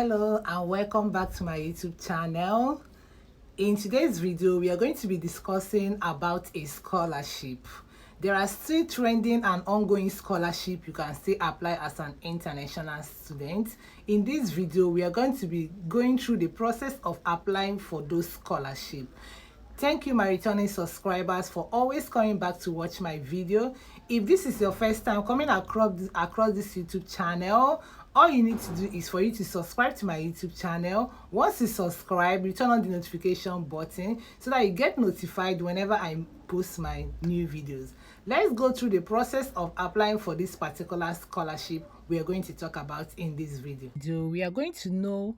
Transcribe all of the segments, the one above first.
Hello and welcome back to my YouTube channel. In today's video, we are going to be discussing about a scholarship. There are still trending and ongoing scholarship you can still apply as an international student. In this video, we are going to be going through the process of applying for those scholarships. Thank you, my returning subscribers, for always coming back to watch my video. If this is your first time coming across this YouTube channel, all you need to do is for you to subscribe to my YouTube channel. Once you subscribe, you turn on the notification button so that you get notified whenever I post my new videos. Let's go through the process of applying for this particular scholarship we are going to talk about in this video. We are going to know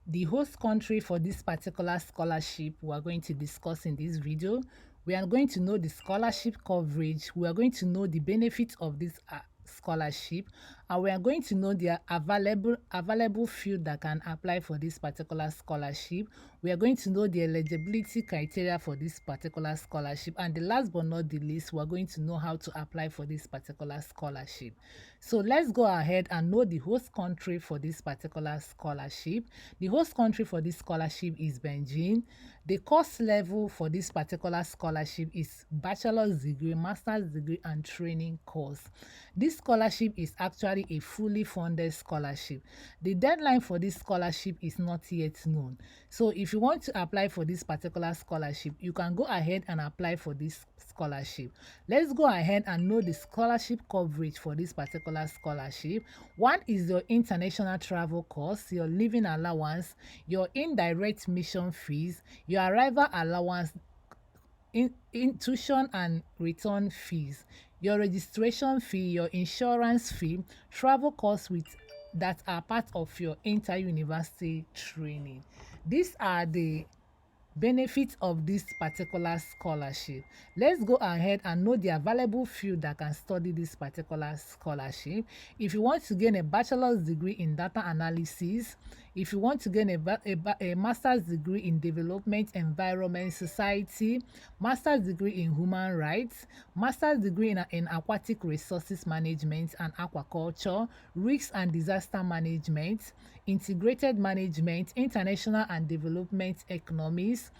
the host country for this particular scholarship we are going to discuss in this video. We are going to know the scholarship coverage. We are going to know the benefits of this scholarship, and we are going to know the available field that can apply for this particular scholarship. We are going to know the eligibility criteria for this particular scholarship, and the last but not the least, we are going to know how to apply for this particular scholarship. So let's go ahead and know the host country for this particular scholarship. The host country for this scholarship is Beijing. The course level for this particular scholarship is bachelor's degree, master's degree, and training course. This scholarship is actually a fully funded scholarship. The deadline for this scholarship is not yet known. So if you want to apply for this particular scholarship, you can go ahead and apply for this scholarship. Let's go ahead and know the scholarship coverage for this particular scholarship. One is your international travel cost, your living allowance, your indirect mission fees, your arrival allowance, tuition and return fees, your registration fee, your insurance fee, travel costs that are part of your inter-university training. These are the benefits of this particular scholarship. Let's go ahead and know the available field that can study this particular scholarship. If you want to gain a bachelor's degree in data analysis, if you want to gain a master's degree in development, environment, society, master's degree in human rights, master's degree in aquatic resources management and aquaculture, risk and disaster management, integrated management, international and development economics,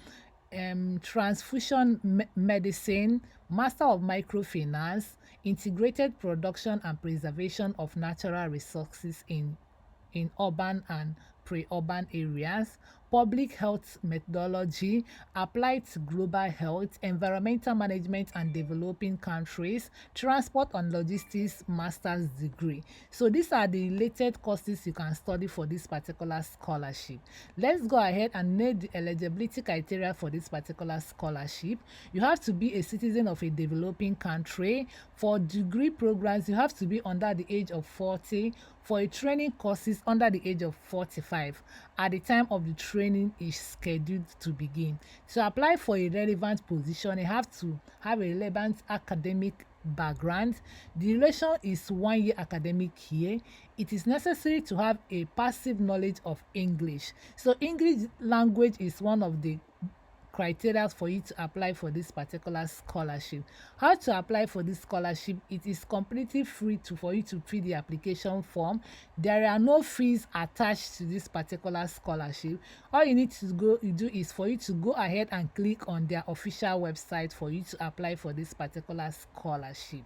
transfusion medicine, master of microfinance, integrated production and preservation of natural resources in urban and pre-urban areas, public health methodology, applied to global health, environmental management and developing countries, transport and logistics master's degree. So these are the related courses you can study for this particular scholarship. Let's go ahead and know the eligibility criteria for this particular scholarship. You have to be a citizen of a developing country. For degree programs, you have to be under the age of 40. For a training courses, under the age of 45 at the time of the training is scheduled to begin. To apply for a relevant position, you have to have a relevant academic background. The duration is 1 year academic year. It is necessary to have a passive knowledge of English. So English language is one of the criteria for you to apply for this particular scholarship. How to apply for this scholarship? It is completely free for you to fill the application form. There are no fees attached to this particular scholarship. All you need to do is for you to go ahead and click on their official website for you to apply for this particular scholarship.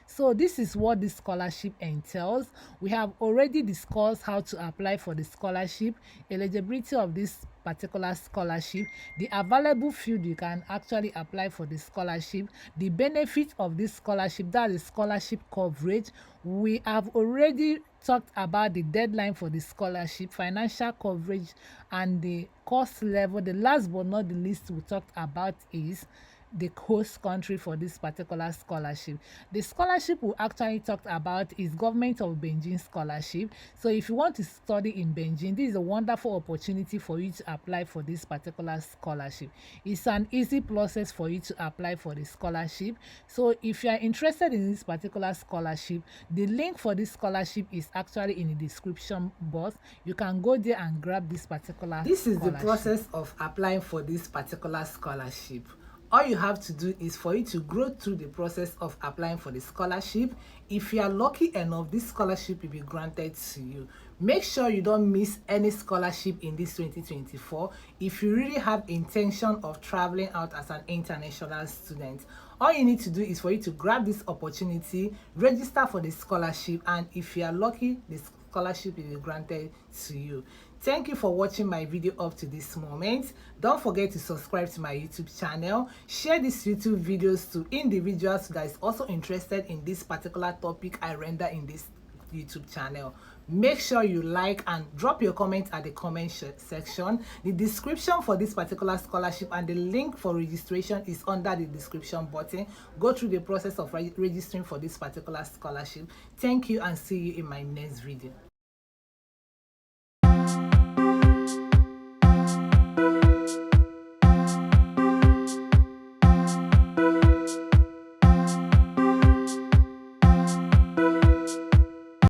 So this is what this scholarship entails. We have already discussed how to apply for the scholarship, eligibility of this particular scholarship, the available field you can actually apply for the scholarship, the benefit of this scholarship, that is scholarship coverage. We have already talked about the deadline for the scholarship, financial coverage, and the cost level. The last but not the least we talked about is the host country for this particular scholarship. The scholarship we actually talked about is Government of Beijing Scholarship. So if you want to study in Beijing, this is a wonderful opportunity for you to apply for this particular scholarship. It's an easy process for you to apply for the scholarship. So if you are interested in this particular scholarship, the link for this scholarship is actually in the description box. You can go there and grab this particular scholarship. This is the process of applying for this particular scholarship. All you have to do is for you to go through the process of applying for the scholarship. If you are lucky enough, this scholarship will be granted to you. Make sure you don't miss any scholarship in this 2024 if you really have intention of traveling out as an international student. All you need to do is for you to grab this opportunity, register for the scholarship, and if you are lucky, the scholarship will be granted to you. Thank you for watching my video up to this moment. Don't forget to subscribe to my YouTube channel. Share these YouTube videos to individuals that is also interested in this particular topic I render in this YouTube channel. Make sure you like and drop your comment at the comment section. The description for this particular scholarship and the link for registration is under the description button. Go through the process of registering for this particular scholarship. Thank you and see you in my next video.